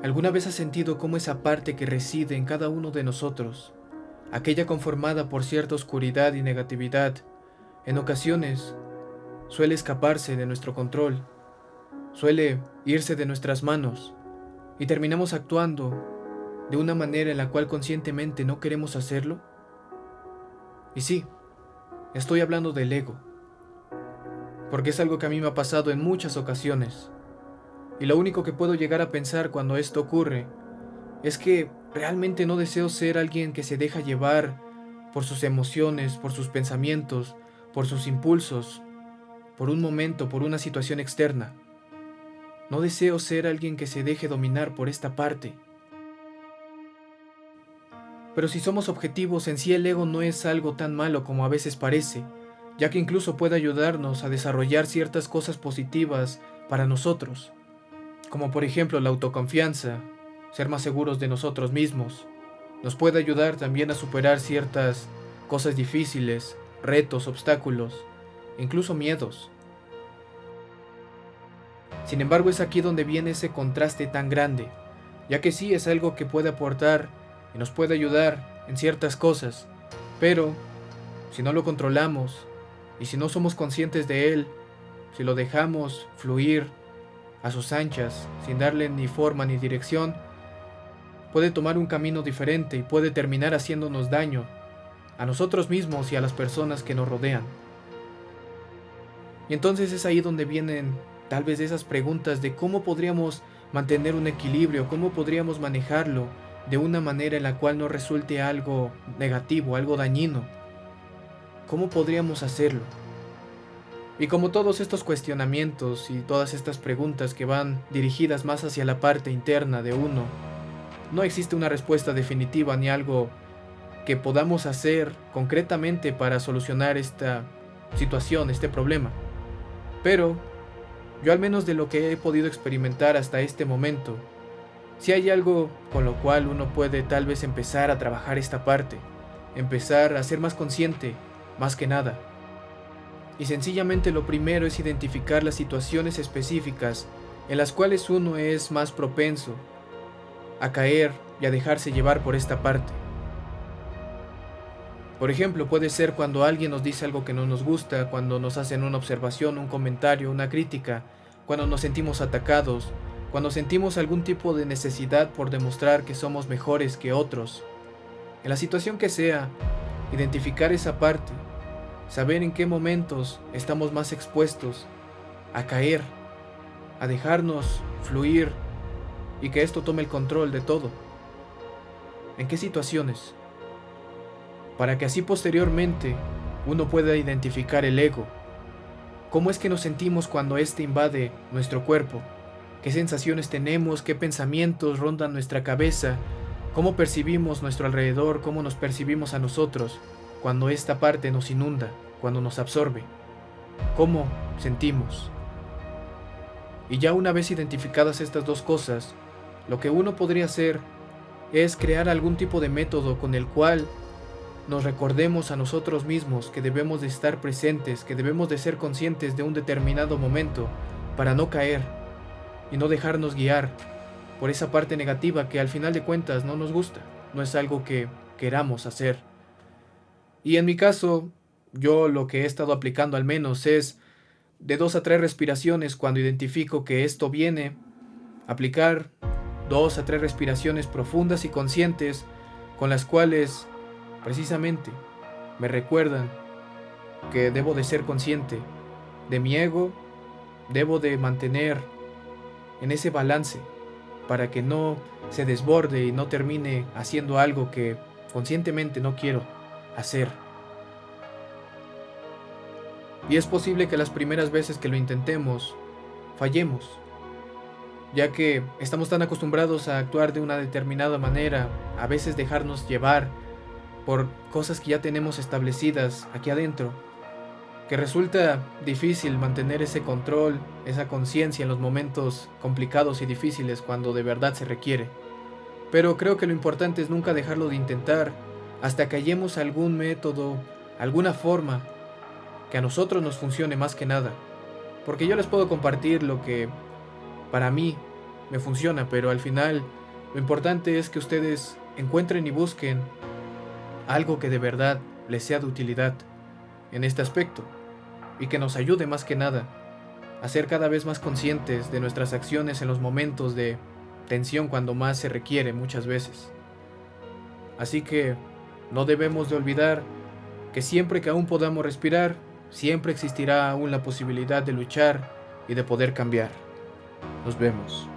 ¿Alguna vez has sentido cómo esa parte que reside en cada uno de nosotros, aquella conformada por cierta oscuridad y negatividad, en ocasiones suele escaparse de nuestro control, suele irse de nuestras manos y terminamos actuando de una manera en la cual conscientemente no queremos hacerlo? Y sí, estoy hablando del ego, porque es algo que a mí me ha pasado en muchas ocasiones. Y lo único que puedo llegar a pensar cuando esto ocurre es que realmente no deseo ser alguien que se deja llevar por sus emociones, por sus pensamientos, por sus impulsos, por un momento, por una situación externa. No deseo ser alguien que se deje dominar por esta parte. Pero si somos objetivos, en sí el ego no es algo tan malo como a veces parece, ya que incluso puede ayudarnos a desarrollar ciertas cosas positivas para nosotros, como por ejemplo la autoconfianza, ser más seguros de nosotros mismos. Nos puede ayudar también a superar ciertas cosas difíciles, retos, obstáculos, incluso miedos. Sin embargo, es aquí donde viene ese contraste tan grande, ya que sí es algo que puede aportar y nos puede ayudar en ciertas cosas, pero si no lo controlamos y si no somos conscientes de él, si lo dejamos fluir a sus anchas, sin darle ni forma ni dirección, puede tomar un camino diferente y puede terminar haciéndonos daño a nosotros mismos y a las personas que nos rodean. Y entonces es ahí donde vienen tal vez esas preguntas de cómo podríamos mantener un equilibrio, cómo podríamos manejarlo de una manera en la cual no resulte algo negativo, algo dañino. ¿Cómo podríamos hacerlo? Y como todos estos cuestionamientos y todas estas preguntas que van dirigidas más hacia la parte interna de uno, no existe una respuesta definitiva ni algo que podamos hacer concretamente para solucionar esta situación, este problema. Pero yo, al menos de lo que he podido experimentar hasta este momento, si hay algo con lo cual uno puede tal vez empezar a trabajar esta parte, empezar a ser más consciente, más que nada. Y sencillamente lo primero es identificar las situaciones específicas en las cuales uno es más propenso a caer y a dejarse llevar por esta parte. Por ejemplo, puede ser cuando alguien nos dice algo que no nos gusta, cuando nos hacen una observación, un comentario, una crítica, cuando nos sentimos atacados, cuando sentimos algún tipo de necesidad por demostrar que somos mejores que otros. En la situación que sea, identificar esa parte, saber en qué momentos estamos más expuestos a caer, a dejarnos fluir y que esto tome el control de todo. ¿En qué situaciones? Para que así posteriormente uno pueda identificar el ego. ¿Cómo es que nos sentimos cuando éste invade nuestro cuerpo? ¿Qué sensaciones tenemos? ¿Qué pensamientos rondan nuestra cabeza? ¿Cómo percibimos nuestro alrededor? ¿Cómo nos percibimos a nosotros cuando esta parte nos inunda, cuando nos absorbe? ¿Cómo sentimos? Y ya una vez identificadas estas dos cosas, lo que uno podría hacer es crear algún tipo de método con el cual nos recordemos a nosotros mismos que debemos de estar presentes, que debemos de ser conscientes de un determinado momento para no caer y no dejarnos guiar por esa parte negativa que al final de cuentas no nos gusta, no es algo que queramos hacer. Y en mi caso, yo lo que he estado aplicando al menos es de 2 a 3 respiraciones cuando identifico que esto viene, aplicar 2 a 3 respiraciones profundas y conscientes con las cuales precisamente me recuerdan que debo de ser consciente de mi ego, debo de mantener en ese balance para que no se desborde y no termine haciendo algo que conscientemente no quiero hacer. Y es posible que las primeras veces que lo intentemos fallemos, ya que estamos tan acostumbrados a actuar de una determinada manera, a veces dejarnos llevar por cosas que ya tenemos establecidas aquí adentro, que resulta difícil mantener ese control, esa conciencia en los momentos complicados y difíciles cuando de verdad se requiere. Pero creo que lo importante es nunca dejarlo de intentar hasta que hallemos algún método, alguna forma que a nosotros nos funcione más que nada. Porque yo les puedo compartir lo que para mí me funciona, pero al final lo importante es que ustedes encuentren y busquen algo que de verdad les sea de utilidad en este aspecto y que nos ayude más que nada a ser cada vez más conscientes de nuestras acciones en los momentos de tensión cuando más se requiere muchas veces. Así que no debemos de olvidar que siempre que aún podamos respirar, siempre existirá aún la posibilidad de luchar y de poder cambiar. Nos vemos.